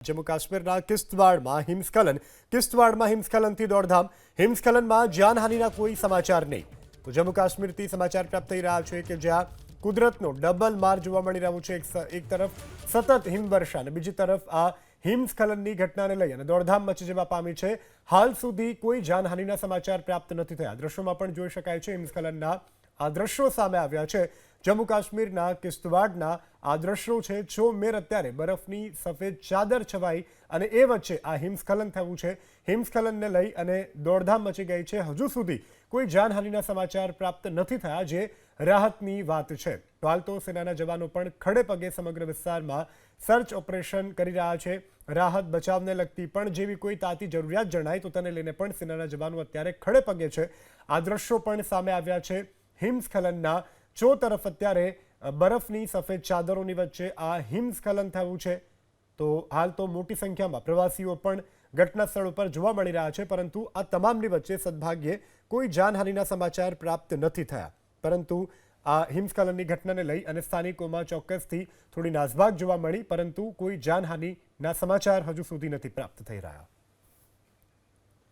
जम्मू काश्मीरना કિશ્તવાડમાં હિમસ્ખલનથી દોડધામ હિમસ્ખલનમાં જાનહાનિના કોઈ સમાચાર નહીં। તો જમ્મુ કાશ્મીરથી સમાચાર પ્રાપ્ત થઈ રહ્યા છે કે જ્યાં કુદરતનો ડબલ માર જોવા મળી રહ્યો છે। એક તરફ સતત હિમવર્ષા અને બીજી તરફ આ હિમસ્ખલનની ઘટનાને લઈ અને દોડધામ મચી જવા પામી છે। હાલ સુધી કોઈ જાનહાનિના સમાચાર પ્રાપ્ત નથી થયા। દ્રશ્યોમાં પણ જોઈ શકાય છે હિમસ્ખલનના આ દ્રશ્યો સામે આવ્યા છે। જમ્મુ કાશ્મીરના કિશ્તવાડના આ દ્રશ્યો છે। ચોમેર અત્યારે બરફની સફેદ ચાદર છવાઈ અને એ વચ્ચે આ હિમસ્ખલન થયું છે। હિમસ્ખલનને લઈ અને દોડધામ મચી ગઈ છે। હજુ સુધી કોઈ જાનહાનિના સમાચાર પ્રાપ્ત નથી થયા, જે રાહતની વાત છે। તો હાલ તો સેનાના જવાનો પણ ખડે પગે સમગ્ર વિસ્તારમાં સર્ચ ઓપરેશન કરી રહ્યા છે। રાહત બચાવને લગતી પણ જેવી કોઈ તાતી જરૂરિયાત જણાય તો તેને લઈને પણ સેનાના જવાનો અત્યારે ખડે પગે છે। આ દ્રશ્યો પણ સામે આવ્યા છે હિમસ્ખલનના। તરફ અત્યારે બરફની સફેદ ચાદરોની વચ્ચે આ હિમસ્ખલન થયું છે। તો હાલ તો મોટી સંખ્યામાં પ્રવાસીઓ પણ ઘટના સ્થળ ઉપર જોવા મળી રહ્યા છે, પરંતુ આ તમામની વચ્ચે સદભાગ્યે કોઈ જાનહાનિના સમાચાર પ્રાપ્ત નથી થયા। પરંતુ આ હિમસ્ખલનની ઘટનાને લઈ અને સ્થાનિકોમાં ચોક્કસથી થોડી નાસભાગ જોવા મળી, પરંતુ કોઈ જાનહાનિના સમાચાર હજુ સુધી નથી પ્રાપ્ત થઈ રહ્યા।